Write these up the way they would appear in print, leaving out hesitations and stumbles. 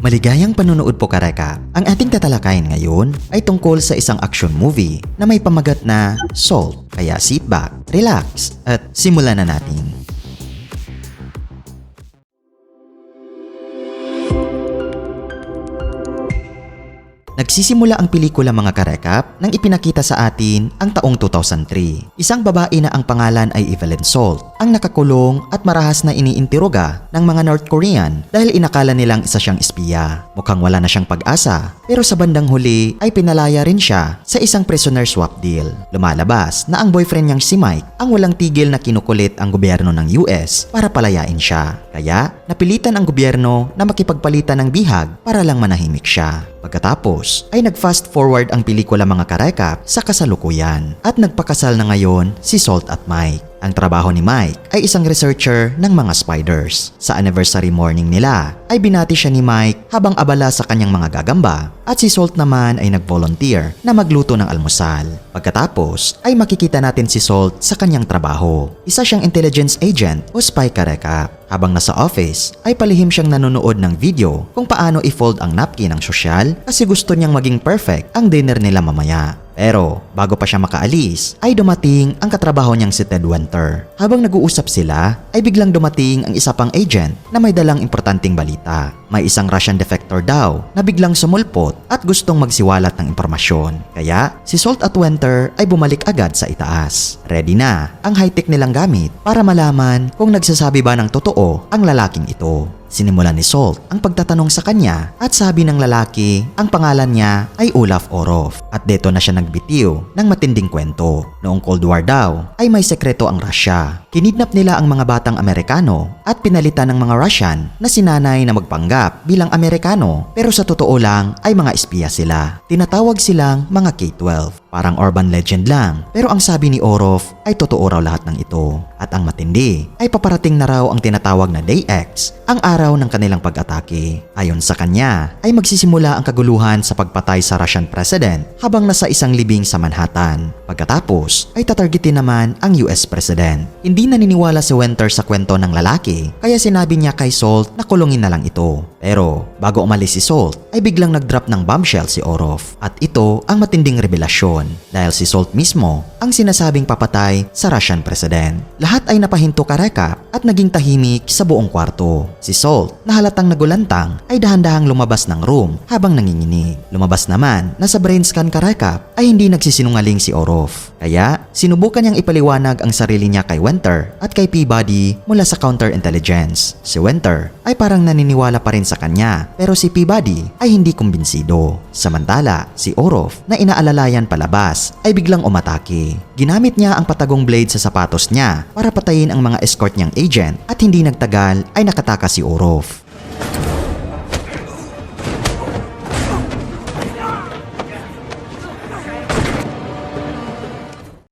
Maligayang panunood po kareka. Ang ating tatalakayin ngayon ay tungkol sa isang action movie na may pamagat na Salt. Kaya sit back, relax, at simulan na natin. Nagsisimula ang pelikula mga karekap nang ipinakita sa atin ang taong 2003. Isang babae na ang pangalan ay Evelyn Salt ang nakakulong at marahas na iniintiroga ng mga North Korean dahil inakala nilang isa siyang espiya. Mukhang wala na siyang pag-asa pero sa bandang huli ay pinalaya rin siya sa isang prisoner swap deal. Lumalabas na ang boyfriend niyang si Mike ang walang tigil na kinukulit ang gobyerno ng US para palayain siya. Kaya napilitan ang gobyerno na makipagpalitan ng bihag para lang manahimik siya. Pagkatapos ay nag-fast forward ang pelikula mga karekap sa kasalukuyan at nagpakasal na ngayon si Salt at Mike. Ang trabaho ni Mike ay isang researcher ng mga spiders. Sa anniversary morning nila ay binati siya ni Mike habang abala sa kanyang mga gagamba at si Salt naman ay nag-volunteer na magluto ng almusal. Pagkatapos ay makikita natin si Salt sa kanyang trabaho. Isa siyang intelligence agent o spy karekap. Habang nasa office ay palihim siyang nanonood ng video kung paano i-fold ang napkin ng sosyal kasi gusto niyang maging perfect ang dinner nila mamaya. Pero bago pa siya makaalis ay dumating ang katrabaho niyang si Ted Winter. Habang nag-uusap sila ay biglang dumating ang isa pang agent na may dalang importanteng balita. May isang Russian defector daw na biglang sumulpot at gustong magsiwalat ng impormasyon. Kaya si Salt at Winter ay bumalik agad sa itaas. Ready na ang high-tech nilang gamit para malaman kung nagsasabi ba ng totoo ang lalaking ito. Sinimulan ni Salt ang pagtatanong sa kanya at sabi ng lalaki ang pangalan niya ay Olaf Orov at dito na siya nagbitiw ng matinding kwento. Noong Cold War daw ay may sekreto ang Russia. Kinidnap nila ang mga batang Amerikano at pinalitan ng mga Russian na sinanay na magpanggap bilang Amerikano pero sa totoo lang ay mga espiya sila. Tinatawag silang mga K-12. Parang urban legend lang pero ang sabi ni Orov ay totoo raw lahat ng ito. At ang matindi ay paparating na raw ang tinatawag na Day X, ang araw ng kanilang pag-atake. Ayon sa kanya ay magsisimula ang kaguluhan sa pagpatay sa Russian President habang nasa isang libing sa Manhattan. Pagkatapos ay tatargetin naman ang US President. Hindi naniniwala si Winter sa kwento ng lalaki kaya sinabi niya kay Salt na kulungin na lang ito. Pero bago umalis si Salt ay biglang nag-drop ng bombshell si Orov at ito ang matinding revelasyon dahil si Salt mismo ang sinasabing papatay sa Russian President. Lahat ay napahinto karekap at naging tahimik sa buong kwarto. Si Salt na halatang nagulantang ay dahan-dahang lumabas ng room habang nanginginig. Lumabas naman na sa brain scan karekap ay hindi nagsisinungaling si Orov. Kaya sinubukan niyang ipaliwanag ang sarili niya kay Winter at kay Peabody mula sa counterintelligence. Si Winter ay parang naniniwala pa rin sa kanya pero si Peabody ay hindi kumbinsido. Samantala si Orov na inaalalayan palabas ay biglang umatake. Ginamit niya ang patagong blade sa sapatos niya para patayin ang mga escort niyang agent at hindi nagtagal ay nakatakas si Orov.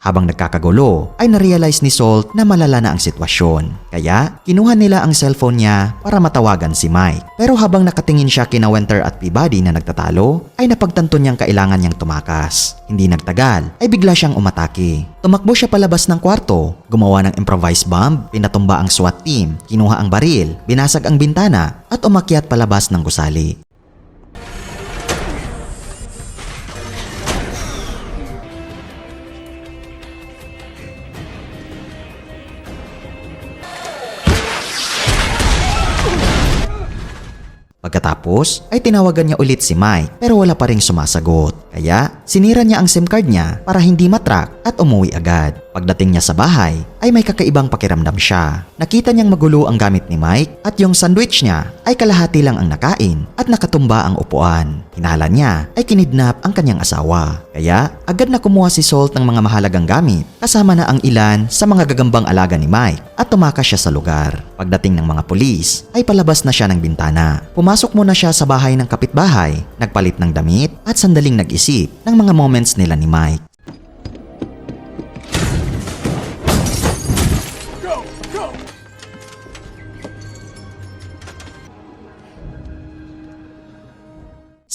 Habang nagkakagulo ay narealize ni Salt na malala na ang sitwasyon. Kaya kinuha nila ang cellphone niya para matawagan si Mike. Pero habang nakatingin siya kina Winter at Peabody na nagtatalo ay napagtanto niyang kailangan niyang tumakas. Hindi nagtagal ay bigla siyang umatake. Tumakbo siya palabas ng kwarto, gumawa ng improvised bomb, pinatumba ang SWAT team, kinuha ang baril, binasag ang bintana at umakyat palabas ng gusali. Pagkatapos ay tinawagan niya ulit si Mike pero wala pa ring sumasagot. Kaya sinira niya ang SIM card niya para hindi matrack at umuwi agad. Pagdating niya sa bahay ay may kakaibang pakiramdam siya. Nakita niyang magulo ang gamit ni Mike at yung sandwich niya ay kalahati lang ang nakain at nakatumba ang upuan. Hinala niya ay kinidnap ang kanyang asawa. Kaya agad na kumuha si Salt ng mga mahalagang gamit kasama na ang ilan sa mga gagambang alaga ni Mike at tumakas siya sa lugar. Pagdating ng mga pulis ay palabas na siya ng bintana. Pumasok muna siya sa bahay ng kapitbahay, nagpalit ng damit at sandaling nag-isip ng mga moments nila ni Mike.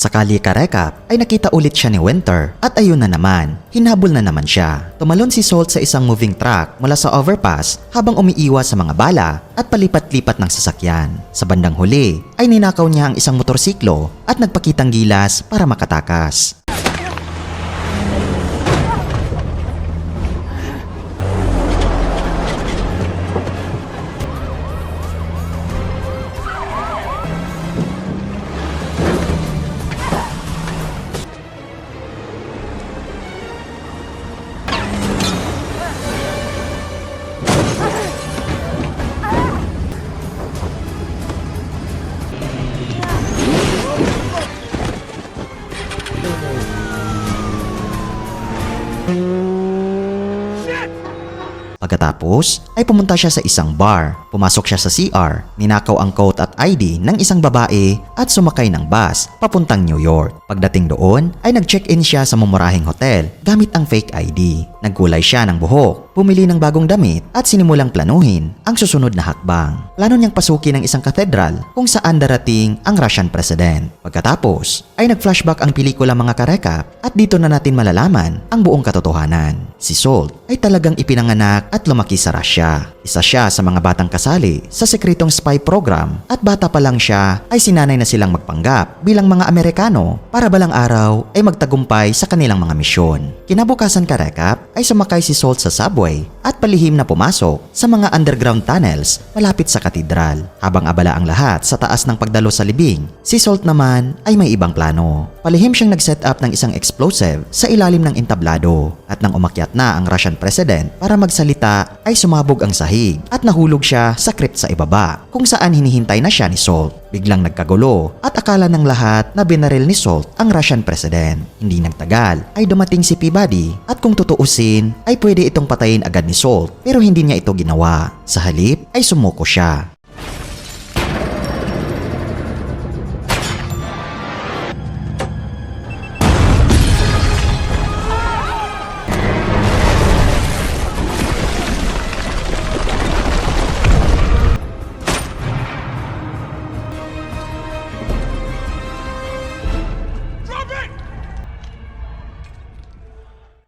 Sakali karekap ay nakita ulit siya ni Winter at ayun na naman, hinabol na naman siya. Tumalon si Salt sa isang moving truck mula sa overpass habang umiiwas sa mga bala at palipat-lipat ng sasakyan. Sa bandang huli ay ninakaw niya ang isang motorsiklo at nagpakitang gilas para makatakas. Pagkatapos ay pumunta siya sa isang bar, pumasok siya sa CR, ninakaw ang coat at ID ng isang babae at sumakay ng bus papuntang New York. Pagdating doon ay nag-check-in siya sa mumurahing hotel gamit ang fake ID. Nagkulay siya ng buhok, bumili ng bagong damit at sinimulang planuhin ang susunod na hakbang. Plano niyang pasukin ang isang katedral kung saan darating ang Russian president. Pagkatapos ay nag-flashback ang pelikula mga karekap at dito na natin malalaman ang buong katotohanan. Si Salt ay talagang ipinanganak at lumaki sa Russia. Isa siya sa mga batang kasali sa sekretong spy program at bata pa lang siya ay sinanay na silang magpanggap bilang mga Amerikano para balang araw ay magtagumpay sa kanilang mga misyon. Kinabukasan karekap ay sumakay si Salt sa subway at palihim na pumasok sa mga underground tunnels malapit sa katedral. Habang abala ang lahat sa taas ng pagdalo sa libing, si Salt naman ay may ibang plano. Palihim siyang nag-set up ng isang explosive sa ilalim ng entablado at nang umakyat na ang Russian president para magsalita ay sumabog ang sahig at nahulog siya sa crypt sa ibaba kung saan hinihintay na siya ni Salt. Biglang nagkagulo at akala ng lahat na binaril ni Salt ang Russian president. Hindi nagtagal ay dumating si Peabody at kung tutuusin ay pwede itong patayin agad ni Salt pero hindi niya ito ginawa. Sa halip ay sumuko siya.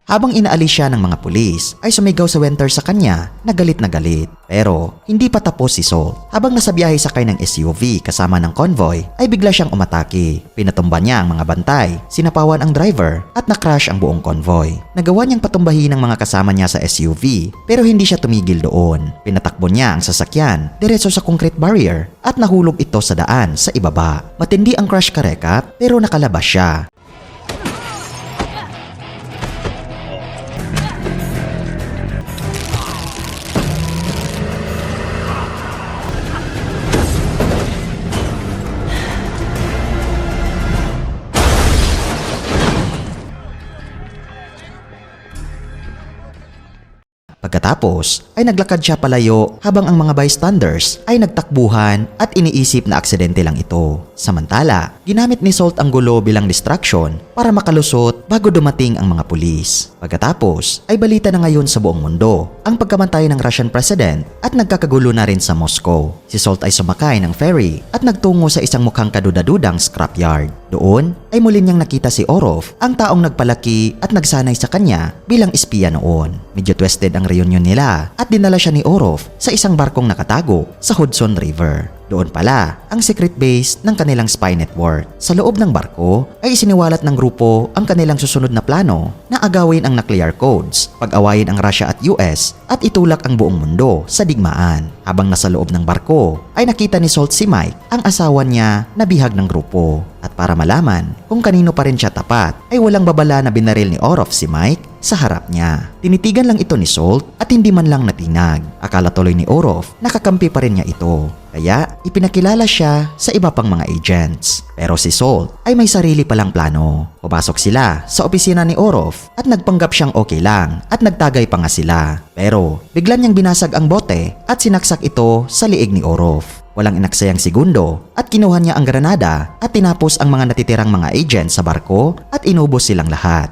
Habang inaalis siya ng mga pulis, ay sumigaw si Winter sa kanya na galit na galit. Pero hindi pa tapos si Salt. Habang nasa biyahe sakay ng SUV kasama ng convoy, ay bigla siyang umatake. Pinatumba niya ang mga bantay, sinapawan ang driver at na-crash ang buong convoy. Nagawa niyang patumbahin ang mga kasama niya sa SUV pero hindi siya tumigil doon. Pinatakbo niya ang sasakyan diretso sa concrete barrier at nahulog ito sa daan sa ibaba. Matindi ang crash karekap pero nakalabas siya. Pagkatapos ay naglakad siya palayo habang ang mga bystanders ay nagtakbuhan at iniisip na aksidente lang ito. Samantala, ginamit ni Salt ang gulo bilang distraction para makalusot bago dumating ang mga pulis. Pagkatapos ay balita na ngayon sa buong mundo ang pagkamatay ng Russian president at nagkakagulo na rin sa Moscow. Si Salt ay sumakay ng ferry at nagtungo sa isang mukhang kadudadudang scrapyard. Doon ay muli niyang nakita si Orov, ang taong nagpalaki at nagsanay sa kanya bilang espiya noon. Medyo twisted ang reunion nila at dinala siya ni Orov sa isang barkong nakatago sa Hudson River. Doon pala ang secret base ng kanilang spy network. Sa loob ng barko ay isiniwalat ng grupo ang kanilang susunod na plano na agawin ang nuclear codes, pag-awayin ang Russia at US at itulak ang buong mundo sa digmaan. Habang nasa loob ng barko ay nakita ni Salt si Mike, ang asawa niya na bihag ng grupo. At para malaman kung kanino pa rin siya tapat ay walang babala na binaril ni Orov si Mike sa harap niya. Tinitigan lang ito ni Salt at hindi man lang natinag. Akala tuloy ni Orov nakakampi pa rin niya ito. Kaya ipinakilala siya sa iba pang mga agents. Pero si Salt ay may sarili palang plano. Pumasok sila sa opisina ni Orov at nagpanggap siyang okay lang at nagtagay pa nga sila. Pero bigla niyang binasag ang bote at sinaksak ito sa liig ni Orov. Walang inaksayang segundo at kinuha niya ang granada at tinapos ang mga natitirang mga agent sa barko at inubos silang lahat.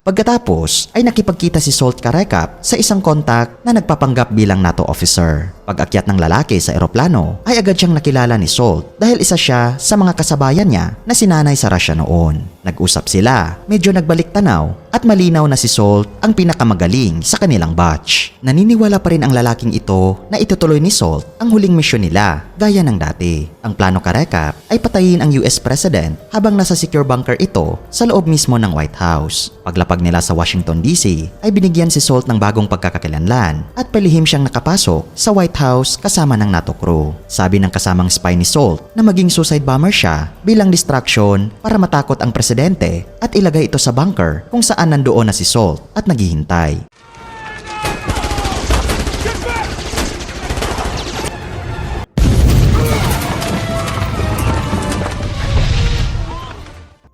Pagkatapos ay nakipagkita si Salt Karekap sa isang kontak na nagpapanggap bilang NATO officer. Pag-akyat ng lalaki sa eroplano ay agad siyang nakilala ni Salt dahil isa siya sa mga kasabayan niya na sinanay sa Russia noon. Nag-usap sila, medyo nagbalik tanaw at malinaw na si Salt ang pinakamagaling sa kanilang batch. Naniniwala pa rin ang lalaking ito na itutuloy ni Salt ang huling misyon nila gaya ng dati. Ang plano Karekap ay patayin ang US President habang nasa secure bunker ito sa loob mismo ng White House. Paglapag nila sa Washington DC ay binigyan si Salt ng bagong pagkakakilanlan at palihim siyang nakapasok sa White House kasama ng NATO crew. Sabi ng kasamang spy ni Salt na maging suicide bomber siya bilang distraction para matakot ang presidente at ilagay ito sa bunker kung saan nandoon na si Salt at naghihintay.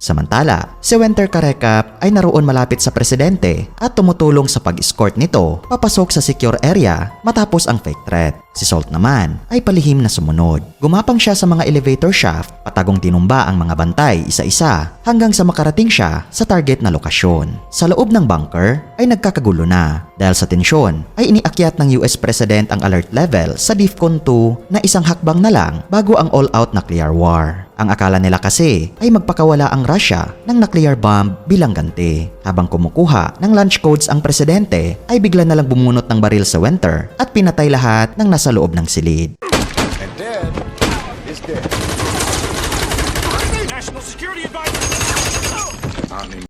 Samantala, si Winter Karekap ay naroon malapit sa presidente at tumutulong sa pag-escort nito papasok sa secure area matapos ang fake threat. Si Salt naman ay palihim na sumunod. Gumapang siya sa mga elevator shaft, patagong tinumba ang mga bantay isa-isa hanggang sa makarating siya sa target na lokasyon. Sa loob ng bunker ay nagkakagulo na. Dahil sa tensyon ay iniakyat ng US President ang alert level sa DEFCON 2 na isang hakbang na lang bago ang all-out nuclear war. Ang akala nila kasi ay magpakawala ang Russia ng nuclear bomb bilang ganti. Habang kumukuha ng launch codes ang presidente ay bigla na lang bumunot ng baril sa Winter at pinatay lahat ng nasa loob ng silid. And dead is dead. National Security Advisor.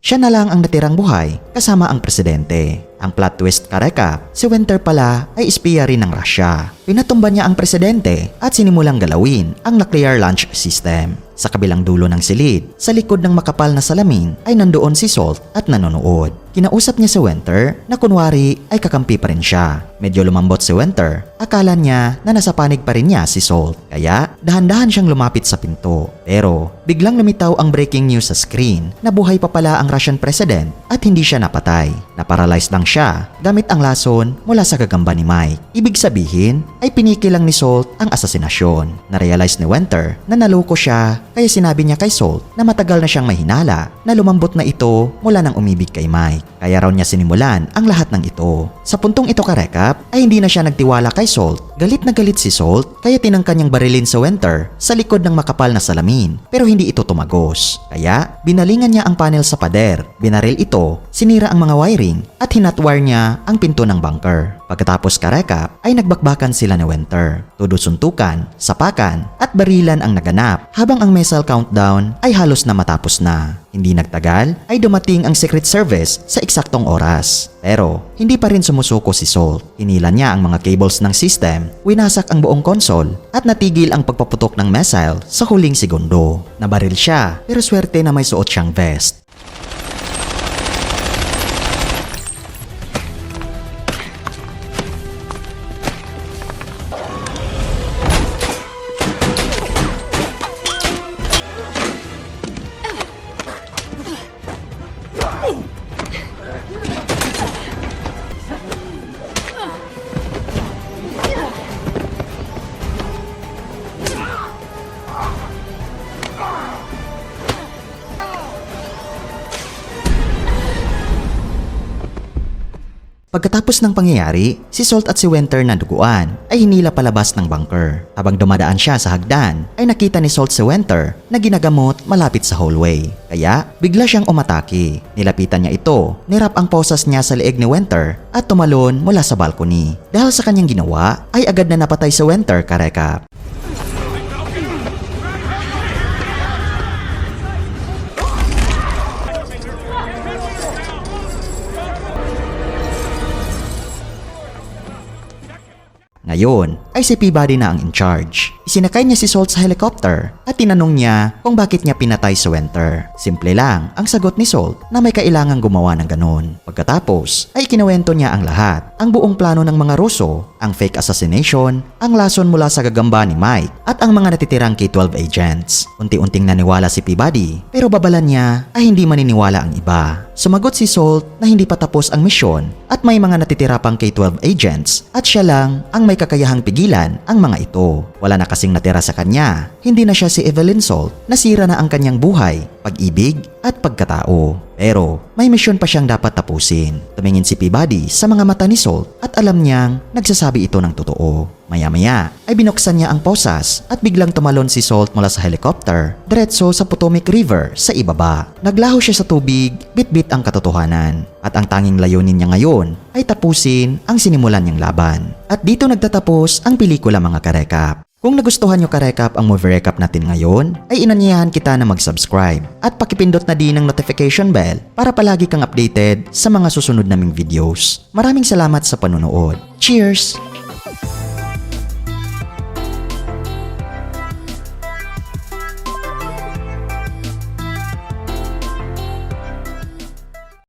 Siya na lang ang natirang buhay kasama ang presidente. Ang plot twist Karekap, si Winter pala ay espiya rin ng Russia. Pinatumba niya ang presidente at sinimulang galawin ang nuclear launch system. Sa kabilang dulo ng silid, sa likod ng makapal na salamin ay nandoon si Salt at nanonood. Kinausap niya si Winter na kunwari ay kakampi pa rin siya. Medyo lumambot si Winter, akala niya na nasa panig pa rin niya si Salt. Kaya dahan-dahan siyang lumapit sa pinto. Pero biglang lumitaw ang breaking news sa screen na buhay pa pala ang Russian president at hindi siya napatay. Naparalyzed lang siya gamit ang lason mula sa gagamba ni Mike. Ibig sabihin ay piniki lang ni Salt ang asasinasyon. Narealize ni Winter na naloko siya kaya sinabi niya kay Salt na matagal na siyang mahinala na lumambot na ito mula nang umibig kay Mike. Kaya raw niya sinimulan ang lahat ng ito. Sa puntong ito Karekap ay hindi na siya nagtiwala kay Salt. Galit na galit si Salt kaya tinangka niyang barilin si Winter sa likod ng makapal na salamin pero hindi ito tumagos. Kaya binalingan niya ang panel sa pader, binaril ito, sinira ang mga wiring at hinatwire niya ang pinto ng bunker. Pagkatapos Karekap ay nagbakbakan sila ni Winter. Todo suntukan, sapakan at barilan ang naganap habang ang missile countdown ay halos na matapos na. Hindi nagtagal ay dumating ang Secret Service sa eksaktong oras. Pero hindi pa rin sumusuko si Salt. Hinila niya ang mga cables ng system, winasak ang buong console at natigil ang pagpaputok ng missile sa huling segundo. Nabaril siya pero swerte na may suot siyang vest. Pagkatapos ng pangyayari, si Salt at si Winter na duguan ay hinila palabas ng bunker. Habang dumadaan siya sa hagdan, ay nakita ni Salt si Winter na ginagamot malapit sa hallway. Kaya bigla siyang umatake. Nilapitan niya ito, nirap ang posas niya sa leeg ni Winter at tumalon mula sa balcony. Dahil sa kanyang ginawa, ay agad na napatay si Winter Karekap. Ngayon ay si Peabody na ang in charge. Isinakay niya si Salt sa helicopter at tinanong niya kung bakit niya pinatay si Winter. Simple lang ang sagot ni Salt na may kailangang gumawa ng ganun. Pagkatapos ay kinuwento niya ang lahat. Ang buong plano ng mga Ruso, ang fake assassination, ang lason mula sa gagamba ni Mike at ang mga natitirang K-12 agents. Unti-unting naniwala si Peabody pero babalan niya ay hindi maniniwala ang iba. Sumagot si Salt na hindi pa tapos ang misyon at may mga natitira pang K-12 agents at siya lang ang may kakayahang pigilan ang mga ito. Wala na kasing natira sa kanya. Hindi na siya si Evelyn Salt, nasira na ang kanyang buhay, pag-ibig at pagkatao. Pero may misyon pa siyang dapat tapusin. Tumingin si Peabody sa mga mata ni Salt at alam niyang nagsasabi ito ng totoo. Maya-maya ay binuksan niya ang posas at biglang tumalon si Salt mula sa helicopter diretso sa Potomac River sa ibaba. Naglaho siya sa tubig, bit-bit ang katotohanan. At ang tanging layunin niya ngayon ay tapusin ang sinimulan niyang laban. At dito nagtatapos ang pelikula mga karekap. Kung nagustuhan nyo karekap ang movie recap natin ngayon, ay inanyayahan kita na mag-subscribe at pakipindot na din ang notification bell para palagi kang updated sa mga susunod naming videos. Maraming salamat sa panonood. Cheers!